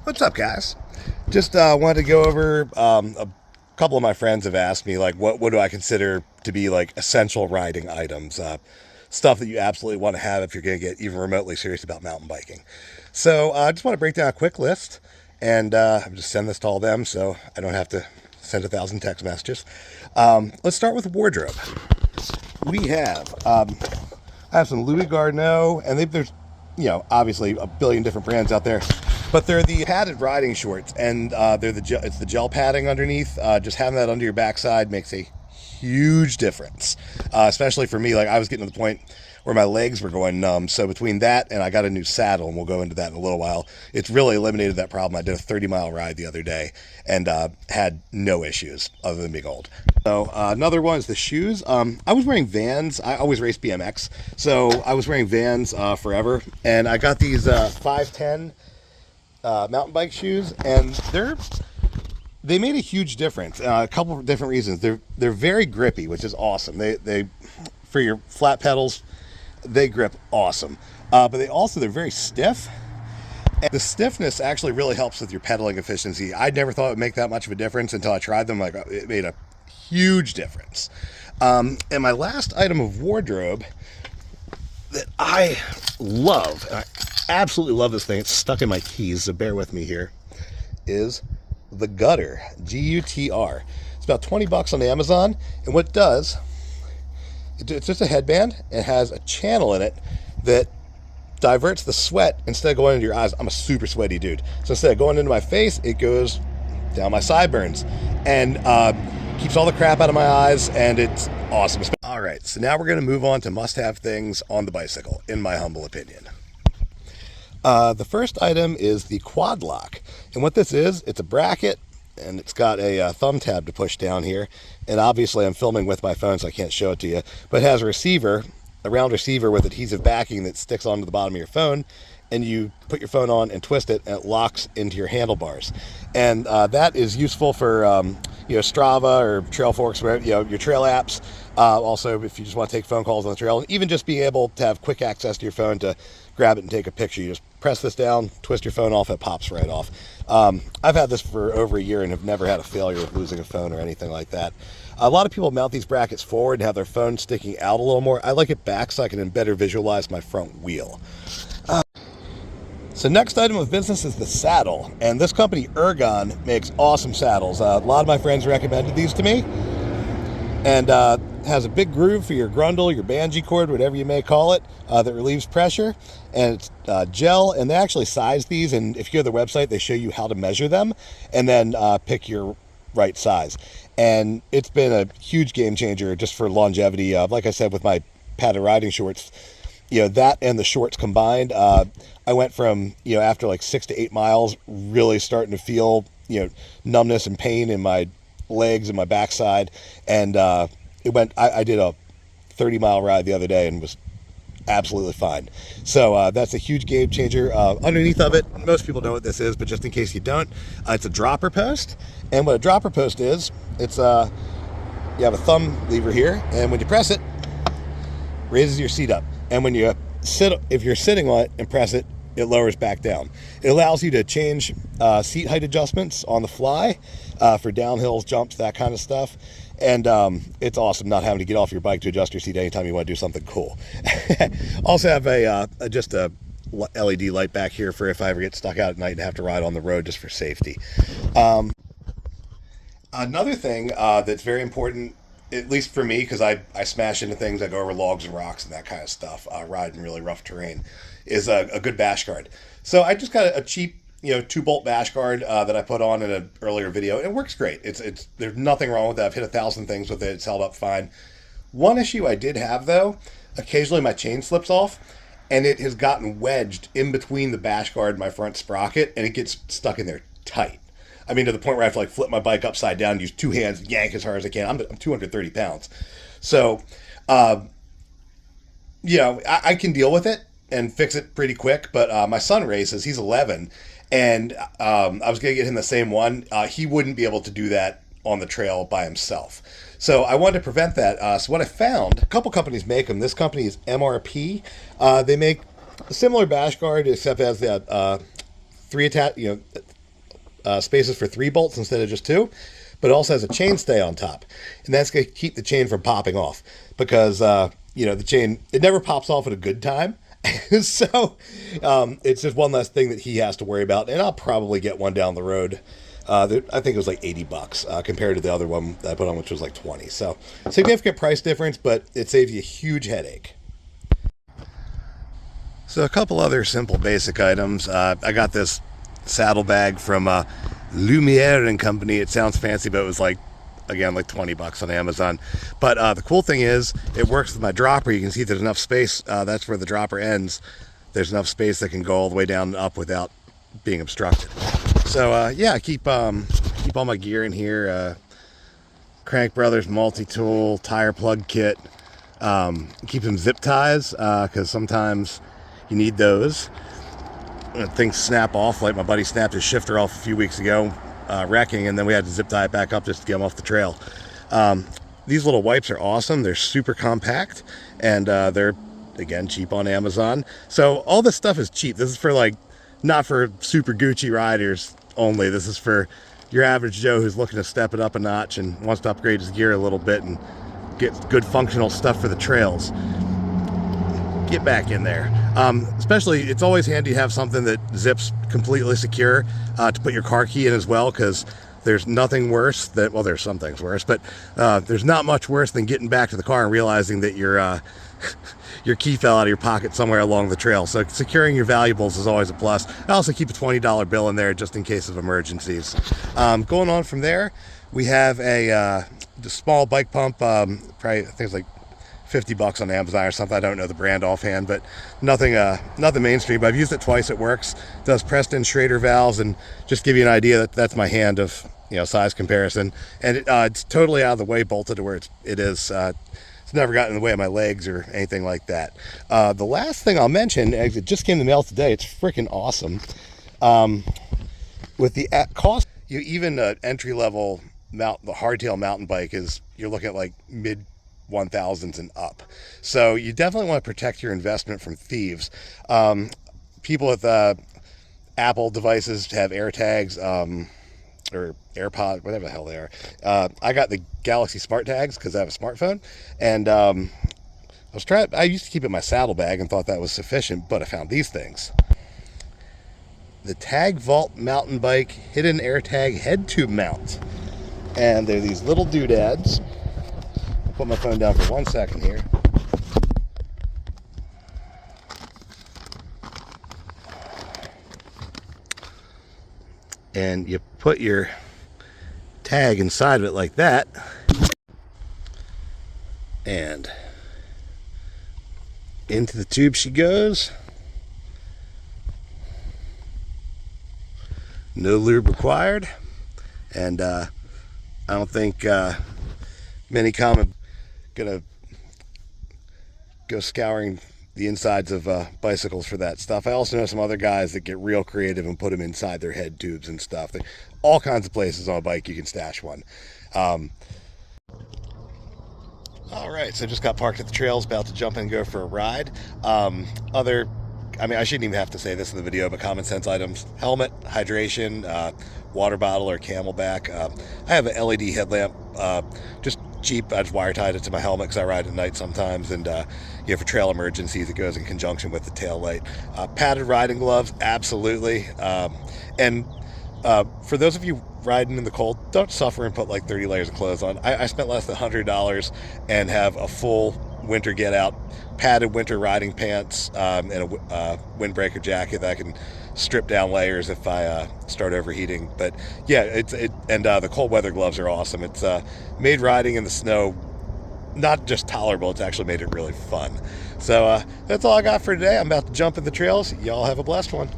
What's up, guys? Just wanted to go over a couple of my friends have asked me like what do I consider to be like essential riding items, stuff that you absolutely want to have if you're going to get even remotely serious about mountain biking. So I just want to break down a quick list, and I'm just send this to all of them so I don't have to send 1,000 text messages. Let's start with wardrobe. We have I have some Louis Gardneau, and there's obviously a billion different brands out there, but they're the padded riding shorts, and it's the gel padding underneath. Just having that under your backside makes a huge difference, especially for me. Like, I was getting to the point where my legs were going numb, so between that and I got a new saddle, and we'll go into that in a little while, it's really eliminated that problem. I did a 30-mile ride the other day and had no issues other than being old. So another one is the shoes. I was wearing Vans. I always race BMX, so I was wearing Vans forever, and I got these 510 mountain bike shoes, and they made a huge difference. A couple of different reasons. They're very grippy, which is awesome. They for your flat pedals, they grip awesome. But they're very stiff. And the stiffness actually really helps with your pedaling efficiency. I never thought it would make that much of a difference until I tried them. Like, it made a huge difference. And my last item of wardrobe that I love, and I absolutely love this thing, it's stuck in my keys, so bear with me here, is the Gutter, G-U-T-R. It's about 20 bucks on Amazon, and what it does, it's just a headband. It has a channel in it that diverts the sweat instead of going into your eyes. I'm a super sweaty dude, so instead of going into my face, it goes down my sideburns and keeps all the crap out of my eyes, and it's awesome. All right, so now we're going to move on to must-have things on the bicycle, in my humble opinion. The first item is the quad lock, and what this is, it's a bracket, and it's got a thumb tab to push down here, and obviously I'm filming with my phone so I can't show it to you, but it has a round receiver with adhesive backing that sticks onto the bottom of your phone, and you put your phone on and twist it, and it locks into your handlebars. And that is useful for Strava or Trailforks, where your trail apps. Also, if you just want to take phone calls on the trail, and even just being able to have quick access to your phone to grab it and take a picture. You just press this down, twist your phone off, it pops right off. I've had this for over a year and have never had a failure with losing a phone or anything like that. A lot of people mount these brackets forward and have their phone sticking out a little more. I like it back so I can better visualize my front wheel. So next item of business is the saddle, and this company Ergon makes awesome saddles. A lot of my friends recommended these to me, and has a big groove for your grundle, your bungee cord, whatever you may call it, that relieves pressure, and it's gel, and they actually size these, and if you go to their website, they show you how to measure them, and then pick your right size. And it's been a huge game changer just for longevity. Like I said, with my padded riding shorts, that and the shorts combined, I went from, after like 6 to 8 miles, really starting to feel, numbness and pain in my legs and my backside. And I did a 30-mile ride the other day and was absolutely fine. So that's a huge game changer. Underneath of it, most people know what this is, but just in case you don't, it's a dropper post. And what a dropper post is, it's you have a thumb lever here, and when you press it, raises your seat up. And when you if you're sitting on it and press it, it lowers back down. It allows you to change seat height adjustments on the fly for downhills, jumps, that kind of stuff. And it's awesome not having to get off your bike to adjust your seat anytime you want to do something cool. Also have just a LED light back here for if I ever get stuck out at night and have to ride on the road, just for safety. Another thing that's very important, at least for me, because I smash into things, I go over logs and rocks and that kind of stuff, ride in really rough terrain, is a good bash guard. So I just got a cheap 2-bolt bash guard that I put on in an earlier video. It works great. It's there's nothing wrong with it. I've hit 1,000 things with it. It's held up fine. One issue I did have, though, occasionally my chain slips off, and it has gotten wedged in between the bash guard and my front sprocket, and it gets stuck in there tight. I mean, to the point where I have to flip my bike upside down, use 2 hands, and yank as hard as I can. I'm 230 pounds. So, I can deal with it and fix it pretty quick, but my son races. He's 11, and I was going to get him the same one. He wouldn't be able to do that on the trail by himself. So I wanted to prevent that. So what I found, a couple companies make them. This company is MRP. They make a similar bash guard, except it has that spaces for 3 bolts instead of just 2, but it also has a chainstay on top, and that's going to keep the chain from popping off because the chain, it never pops off at a good time. So it's just one less thing that he has to worry about, and I'll probably get one down the road. I think it was like $80 compared to the other one that I put on, which was like 20. So significant price difference, but it saves you a huge headache. So a couple other simple basic items. I got this saddlebag from Lumiere and Company. It sounds fancy, but it was like, again, like $20 on Amazon. But the cool thing is it works with my dropper. You can see there's enough space. That's where the dropper ends. There's enough space that can go all the way down and up without being obstructed. So yeah, keep all my gear in here. Crank Brothers multi-tool, tire plug kit. Keep some zip ties because sometimes you need those. Things snap off, like my buddy snapped his shifter off a few weeks ago, wrecking, and then we had to zip tie it back up just to get him off the trail. These little wipes are awesome. They're super compact, and they're, again, cheap on Amazon. So all this stuff is cheap. This is for, like, not for super Gucci riders only. This is for your average Joe who's looking to step it up a notch and wants to upgrade his gear a little bit and get good functional stuff for the trails. Get back in there. Especially, it's always handy to have something that zips completely secure to put your car key in as well, because there's nothing worse than, well, there's some things worse, but there's not much worse than getting back to the car and realizing that your key fell out of your pocket somewhere along the trail. So securing your valuables is always a plus. I also keep a $20 bill in there just in case of emergencies. Going on from there, we have a small bike pump, probably, I think it's like $50 on Amazon or something. I don't know the brand offhand, but nothing mainstream. But I've used it twice. It works. It does Preston Schrader valves, and just give you an idea that's my hand of size comparison. And it's totally out of the way, bolted to where it is. It's never gotten in the way of my legs or anything like that. The last thing I'll mention, it just came in the mail today. It's freaking awesome. With the cost, even an entry level the hardtail mountain bike you're looking at like mid 1000s and up. So you definitely want to protect your investment from thieves. People with Apple devices have AirTags or AirPod, whatever the hell they are. I got the Galaxy Smart Tags because I have a smartphone, and I used to keep it in my saddlebag and thought that was sufficient, but I found these things. The Tag Vault mountain bike hidden AirTag head tube mount, and they're these little doodads. Put my phone down for 1 second here. And you put your tag inside of it like that, and into the tube she goes. No lube required, and I don't think many common gonna go scouring the insides of bicycles for that stuff. I also know some other guys that get real creative and put them inside their head tubes and stuff. All kinds of places on a bike you can stash one. All right, so just got parked at the trails, about to jump in and go for a ride. I shouldn't even have to say this in the video, but common sense items: helmet, hydration, water bottle or Camelback. I have an LED headlamp, just cheap. I just wire tied it to my helmet because I ride at night sometimes, and for trail emergencies it goes in conjunction with the tail light. Padded riding gloves, absolutely. And for those of you riding in the cold, don't suffer and put like 30 layers of clothes on. I spent less than $100 and have a full winter get out, padded winter riding pants, and a windbreaker jacket that I can strip down layers if I start overheating. But yeah, the cold weather gloves are awesome. It's made riding in the snow not just tolerable, it's actually made it really fun. So that's all I got for today. I'm about to jump in the trails. Y'all have a blessed one.